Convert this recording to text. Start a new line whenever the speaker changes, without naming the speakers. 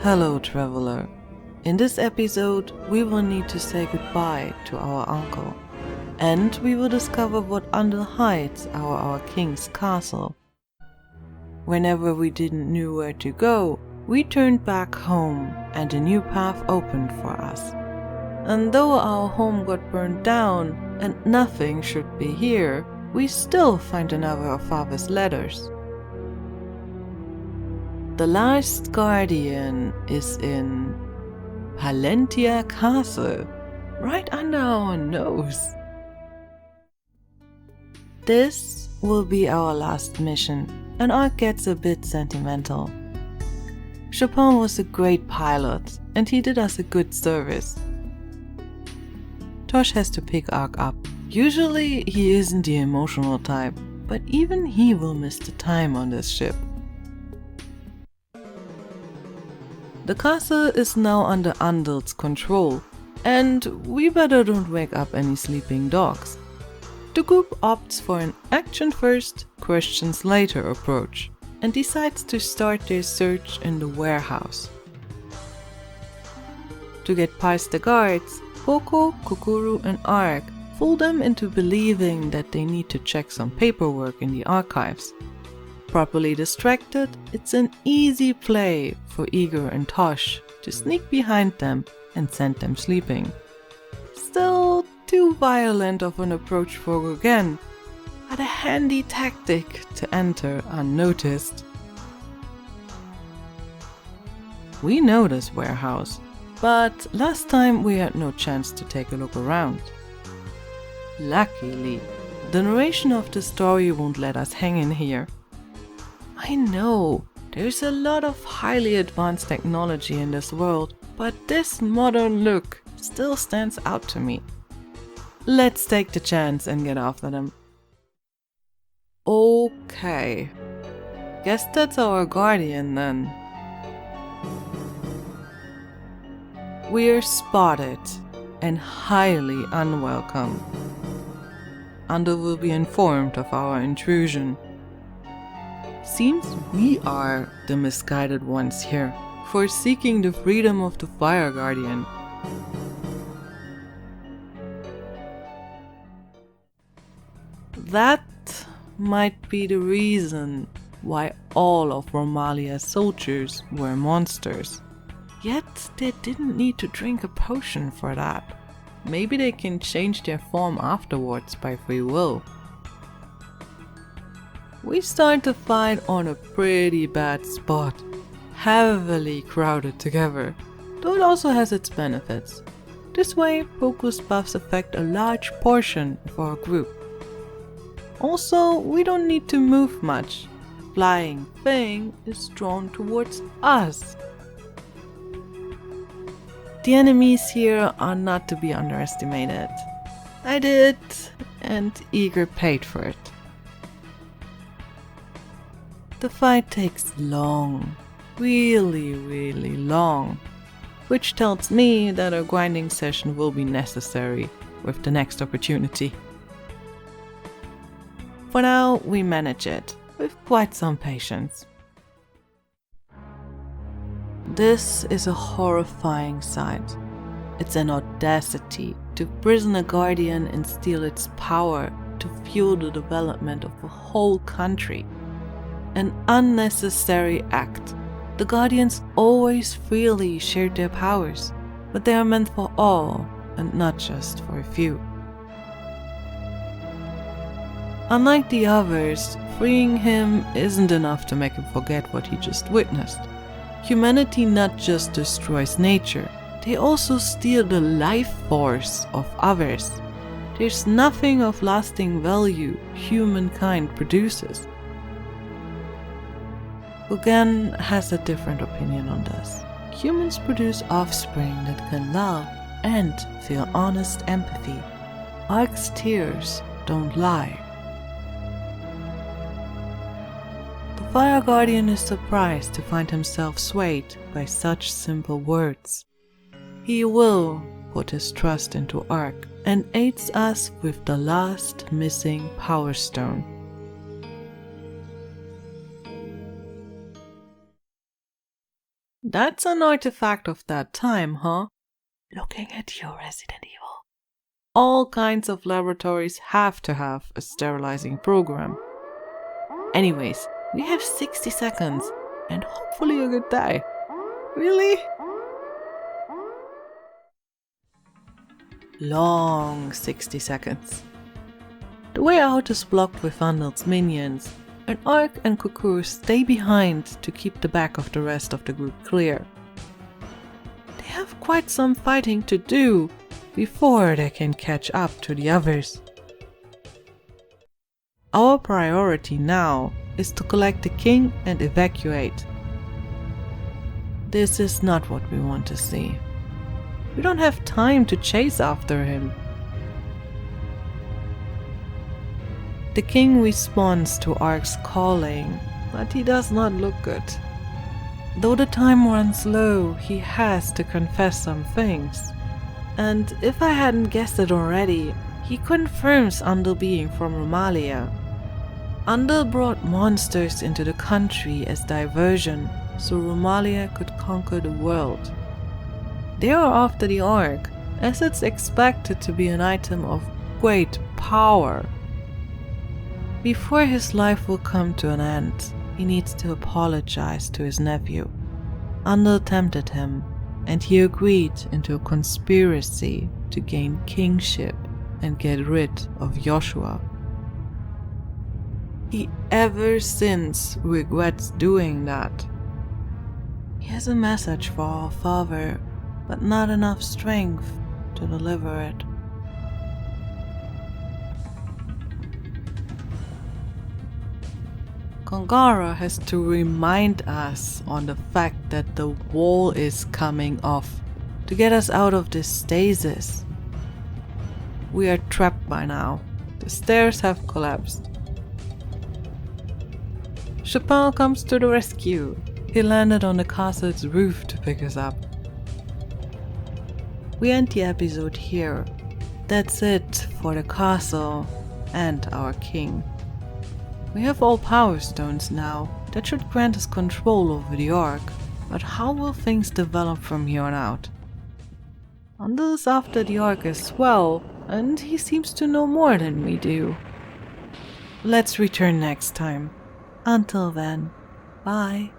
Hello, traveler. In this episode, we will need to say goodbye to our uncle, and we will discover what Andel hides our king's castle. Whenever we didn't know where to go, we turned back home, and a new path opened for us. And though our home got burned down, and nothing should be here, we still find another of father's letters. The last guardian is in Palencia Castle, right under our nose. This will be our last mission, and Ark gets a bit sentimental. Chopin was a great pilot, and he did us a good service. Tosh has to pick Ark up. Usually he isn't the emotional type, but even he will miss the time on this ship. The castle is now under Andel's control, and we better don't wake up any sleeping dogs. The group opts for an action first, questions later approach, and decides to start their search in the warehouse. To get past the guards, Poco, Kokuru and Ark fool them into believing that they need to check some paperwork in the archives. Properly distracted, it's an easy play for Igor and Tosh to sneak behind them and send them sleeping. Still too violent of an approach for Gogen, but a handy tactic to enter unnoticed. We know this warehouse, but last time we had no chance to take a look around. Luckily, the narration of the story won't let us hang in here. I know, there's a lot of highly advanced technology in this world, but this modern look still stands out to me. Let's take the chance and get after them. Okay, guess that's our guardian then. We're spotted and highly unwelcome. Andel will be informed of our intrusion. Seems we are the misguided ones here, forsaking the freedom of the Fire Guardian. That might be the reason why all of Romalia's soldiers were monsters. Yet they didn't need to drink a potion for that. Maybe they can change their form afterwards by free will. We start the fight on a pretty bad spot, heavily crowded together, though it also has its benefits. This way, focus buffs affect a large portion of our group. Also, we don't need to move much. Flying thing is drawn towards us. The enemies here are not to be underestimated. I did, and Igor paid for it. The fight takes long, really long, which tells me that a grinding session will be necessary with the next opportunity. For now, we manage it with quite some patience. This is a horrifying sight. It's an audacity to prison a guardian and steal its power to fuel the development of a whole country. An unnecessary act. The guardians always freely shared their powers, but they are meant for all and not just for a few. Unlike the others, freeing him isn't enough to make him forget what he just witnessed. Humanity not just destroys nature, they also steal the life force of others. There's nothing of lasting value humankind produces. Gogen has a different opinion on this. Humans produce offspring that can love and feel honest empathy. Ark's tears don't lie. The Fire Guardian is surprised to find himself swayed by such simple words. He will put his trust into Ark and aids us with the last missing Power Stone. That's an artifact of that time, huh? Looking at you, Resident Evil. All kinds of laboratories have to have a sterilizing program. Anyways, we have 60 seconds and hopefully a good day. Really? Long 60 seconds. The way out is blocked with Andel's minions, and Ark and Kukur stay behind to keep the back of the rest of the group clear. They have quite some fighting to do before they can catch up to the others. Our priority now is to collect the king and evacuate. This is not what we want to see. We don't have time to chase after him. The king responds to Ark's calling, but he does not look good. Though the time runs low, he has to confess some things. And if I hadn't guessed it already, he confirms Andel being from Romalia. Andel brought monsters into the country as diversion, so Romalia could conquer the world. They are after the Ark, as it's expected to be an item of great power. Before his life will come to an end, he needs to apologize to his nephew. Andel tempted him, and he agreed into a conspiracy to gain kingship and get rid of Yoshua. He ever since regrets doing that. He has a message for our father, but not enough strength to deliver it. Kongara has to remind us on the fact that the wall is coming off to get us out of this stasis. We are trapped by now. The stairs have collapsed. Chapin comes to the rescue. He landed on the castle's roof to pick us up. We end the episode here. That's it for the castle and our king. We have all power stones now. That should grant us control over the Ark, but how will things develop from here on out? Andel is after the Ark as well, and he seems to know more than we do. Let's return next time. Until then, bye.